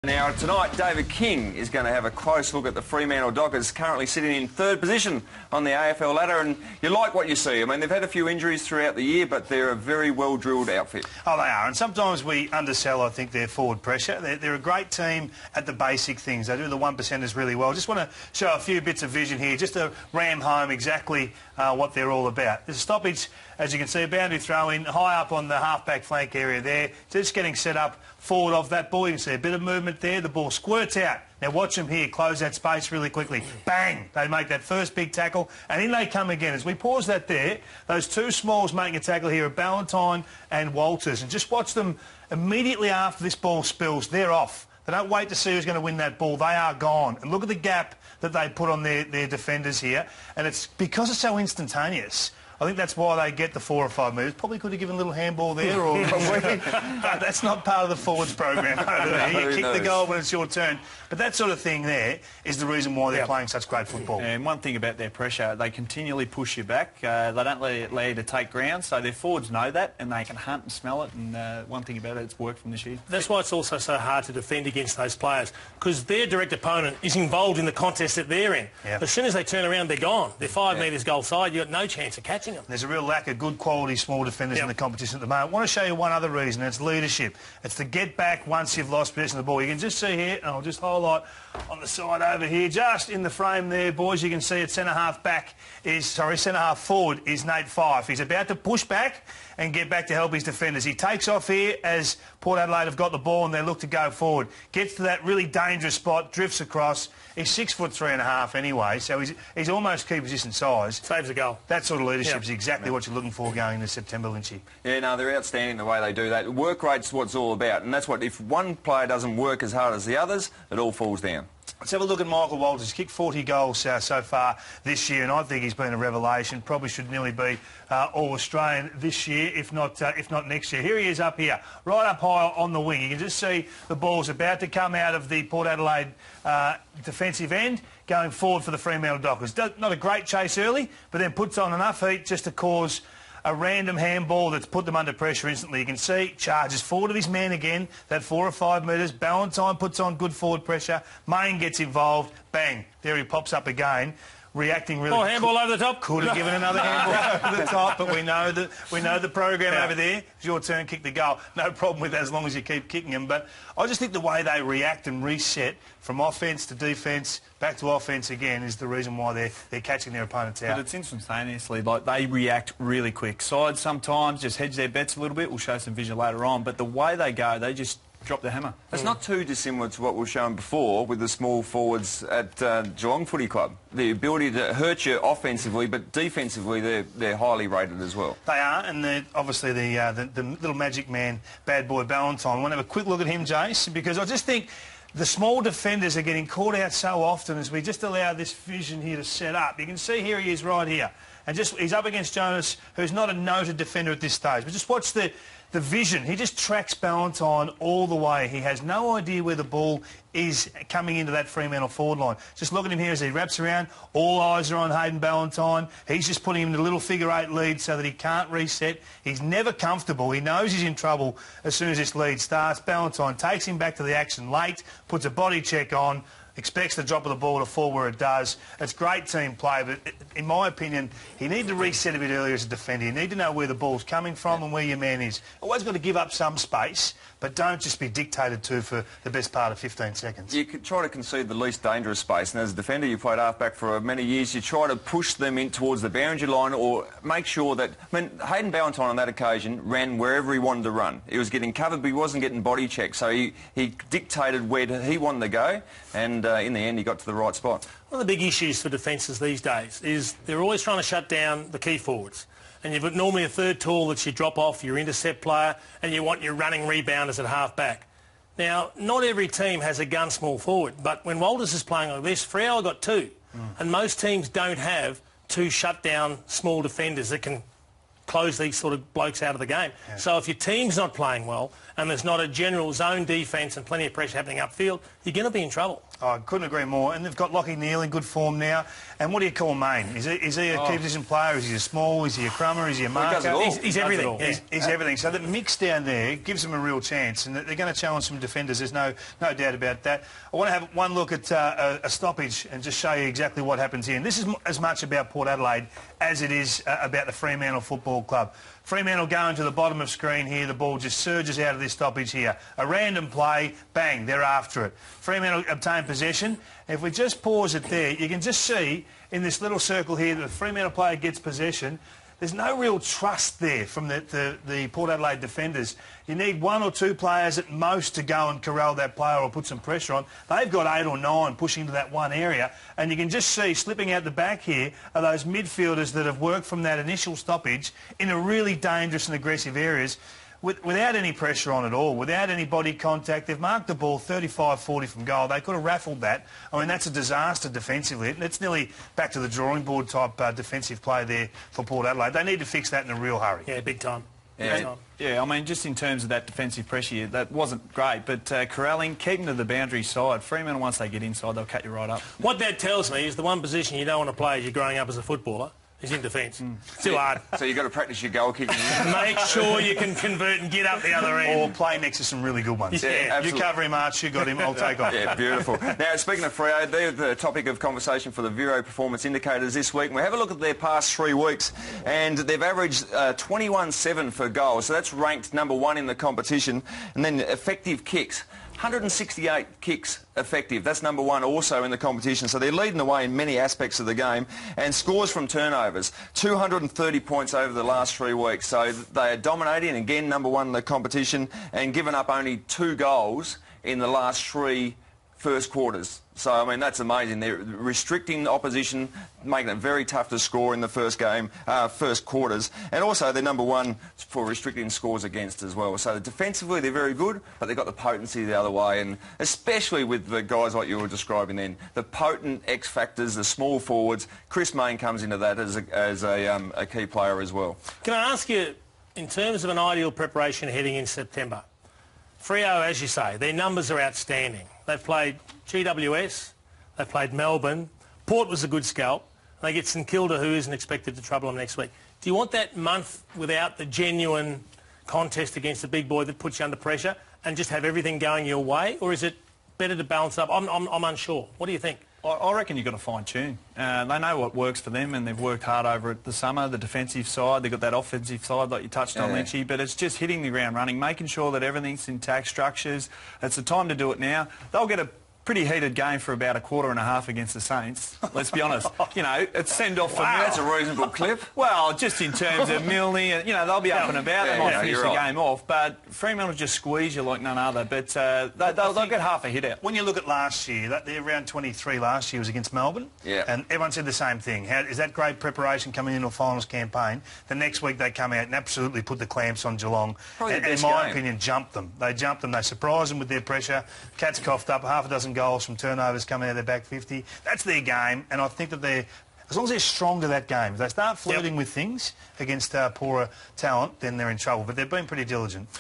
Now, tonight, David King is going to have a close look at the Fremantle Dockers, currently sitting in third position on the AFL ladder, and you like what you see. I mean, they've had a few injuries throughout the year, but they're a very well-drilled outfit. Oh, they are, and sometimes we undersell, I think, their forward pressure. They're a great team at the basic things. They do the one-percenters really well. Just want to show a few bits of vision here, just to ram home exactly what they're all about. There's a stoppage, as you can see, a boundary throw-in, high up on the half-back flank area there, just getting set up forward of that ball. You can see a bit of movement there. The ball squirts out. Now watch them here, close that space really quickly. Bang! They make that first big tackle, and in they come again. As we pause that there, those two smalls making a tackle here are Ballantyne and Walters. And just watch them immediately after this ball spills. They're off. They don't wait to see who's going to win that ball. They are gone. And look at the gap that they put on their defenders here. And it's because it's so instantaneous. I think that's why they get the 4 or 5 metres. Probably could have given a little handball there, or but that's not part of the forwards program over there. You kick the goal when it's your turn. But that sort of thing there is the reason why they're playing such great football. And one thing about their pressure, they continually push you back. They don't allow you to take ground, so their forwards know that, and they can hunt and smell it. And one thing about it, it's worked from this year. That's why it's also so hard to defend against those players, because their direct opponent is involved in the contest that they're in. Yep. As soon as they turn around, they're gone. They're 5 metres goal side. You've got no chance of catching them. There's a real lack of good quality small defenders in the competition at the moment. I want to show you one other reason, and it's leadership. It's to get back once you've lost possession of the ball. You can just see here, and I'll just highlight on the side over here, just in the frame there, boys, you can see it, centre-half forward is Nate Fife. He's about to push back and get back to help his defenders. He takes off here as Port Adelaide have got the ball and they look to go forward. Gets to that really dangerous spot, drifts across. He's 6'3.5" anyway, so he's almost key position size. Saves a goal. That sort of leadership is exactly what you're looking for going into September, Lynchy. Yeah, no, they're outstanding the way they do that. Work rate's what it's all about, and that's what, if one player doesn't work as hard as the others, it all falls down. Let's have a look at Michael Walters. He's kicked 40 goals so far this year, and I think he's been a revelation. Probably should nearly be All-Australian this year, if not next year. Here he is up here, right up high on the wing. You can just see the ball's about to come out of the Port Adelaide defensive end, going forward for the Fremantle Dockers. Not a great chase early, but then puts on enough heat just to cause a random handball that's put them under pressure instantly. You can see, charges forward of his man again, that 4 or 5 metres. Ballantyne puts on good forward pressure. Main gets involved. Bang. There he pops up again. Reacting really... Oh, handball over the top. Could have given another handball over the top, but we know the program over there. It's your turn, kick the goal. No problem with that as long as you keep kicking them. But I just think the way they react and reset from offence to defence, back to offence again, is the reason why they're catching their opponents out. But it's instantaneously, like, they react really quick. Sides sometimes just hedge their bets a little bit. We'll show some vision later on. But the way they go, they just drop the hammer. It's not too dissimilar to what we've shown before with the small forwards at Geelong Footy Club. The ability to hurt you offensively, but defensively they're highly rated as well. They are, and they're obviously the little magic man, bad boy Ballantyne. I want to have a quick look at him, Jace, because I just think the small defenders are getting caught out so often as we just allow this vision here to set up. You can see here he is right here. And he's up against Jonas, who's not a noted defender at this stage. But just watch the vision. He just tracks Ballantyne all the way. He has no idea where the ball is coming into that Fremantle forward line. Just look at him here as he wraps around. All eyes are on Hayden Ballantyne. He's just putting him in a little figure-8 lead so that he can't reset. He's never comfortable. He knows he's in trouble as soon as this lead starts. Ballantyne takes him back to the action late, puts a body check on, expects the drop of the ball to fall where it does. It's great team play, but in my opinion, you need to reset a bit earlier as a defender. You need to know where the ball's coming from and where your man is. Always got to give up some space, but don't just be dictated to for the best part of 15 seconds. You could try to concede the least dangerous space, and as a defender, you played half-back for many years, you try to push them in towards the boundary line or make sure that... I mean, Hayden Ballantyne on that occasion ran wherever he wanted to run. He was getting covered, but he wasn't getting body checked, so he dictated where he wanted to go, and in the end, he got to the right spot. One of the big issues for defences these days is they're always trying to shut down the key forwards. And you've got normally a third tall that you drop off, your intercept player, and you want your running rebounders at half-back. Now, not every team has a gun small forward, but when Walters is playing like this, Freo got 2. And most teams don't have 2 shut-down small defenders that can close these sort of blokes out of the game. Yeah. So if your team's not playing well and there's not a general zone defence and plenty of pressure happening upfield, you're going to be in trouble. Oh, I couldn't agree more. And they've got Lachie Neale in good form now. And what do you call Main? Is he a key position player? Is he a small? Is he a crummer? Is he a marker? He's everything. He's everything. So the mix down there gives them a real chance, and they're going to challenge some defenders. There's no doubt about that. I want to have one look at a stoppage and just show you exactly what happens here. And this is as much about Port Adelaide as it is about the Fremantle Football Club. Fremantle going to the bottom of screen here. The ball just surges out of this stoppage here. A random play, bang, they're after it. Fremantle obtain possession. If we just pause it there, you can just see in this little circle here that the Fremantle player gets possession. There's no real trust there from the Port Adelaide defenders. You need one or two players at most to go and corral that player or put some pressure on. They've got 8 or 9 pushing to that one area, and you can just see slipping out the back here are those midfielders that have worked from that initial stoppage in a really dangerous and aggressive areas. Without any pressure on at all, without any body contact. They've marked the ball 35-40 from goal. They could have raffled that. I mean, that's a disaster defensively. It's nearly back to the drawing board type defensive play there for Port Adelaide. They need to fix that in a real hurry. Yeah, big time. Yeah, I mean, just in terms of that defensive pressure, that wasn't great, but corralling, keeping to the boundary side. Fremantle, once they get inside, they'll cut you right up. What that tells me is the one position you don't want to play as you're growing up as a footballer is in defence. It's too hard. So you've got to practice your goal kicking. Make sure you can convert and get up the other end. Or play next to some really good ones. Yeah, you cover him, Arch, you got him, I'll take off. Yeah, beautiful. Now, speaking of Freo, they're the topic of conversation for the Vero Performance Indicators this week. And we have a look at their past 3 weeks, and they've averaged 21-7 for goals. So that's ranked number 1 in the competition. And then effective kicks. 168 kicks effective. That's number 1 also in the competition. So they're leading the way in many aspects of the game. And scores from turnovers, 230 points over the last 3 weeks. So they are dominating, and again, number 1 in the competition, and given up only 2 goals in the last 3 first quarters. So, I mean, that's amazing. They're restricting the opposition, making it very tough to score in the first quarters. And also, they're number 1 for restricting scores against as well. So, defensively, they're very good, but they've got the potency the other way. And especially with the guys like you were describing then, the potent X factors, the small forwards. Chris Mayne comes into that as a key player as well. Can I ask you, in terms of an ideal preparation heading in September, Freo, as you say, their numbers are outstanding. They've played GWS, they've played Melbourne, Port was a good scalp, they get St Kilda, who isn't expected to trouble them next week. Do you want that month without the genuine contest against the big boy that puts you under pressure and just have everything going your way, or is it better to balance up? I'm unsure. What do you think? I reckon you've got to fine-tune. They know what works for them, and they've worked hard over it the summer, the defensive side. They've got that offensive side like you touched on, Lynchy, but it's just hitting the ground running, making sure that everything's intact, structures. It's the time to do it now. They'll get a pretty heated game for about a quarter and a half against the Saints. Let's be honest. You know, it's send-off for That's a reasonable clip. Well, just in terms of Milne, you know, they'll be up and about. They might finish the game off, but Fremantle just squeeze you like none other. But they'll get half a hit out. When you look at last year, their round 23 last year was against Melbourne. Yeah. And everyone said the same thing. Is that great preparation coming into a finals campaign? The next week they come out and absolutely put the clamps on Geelong. And in my opinion, jumped them. They jumped them. They surprised them with their pressure. Cats coughed up half a dozen goals from turnovers coming out of their back 50. That's their game, and I think that as long as they're strong to that game, if they start flirting with things against poorer talent, then they're in trouble. But they've been pretty diligent.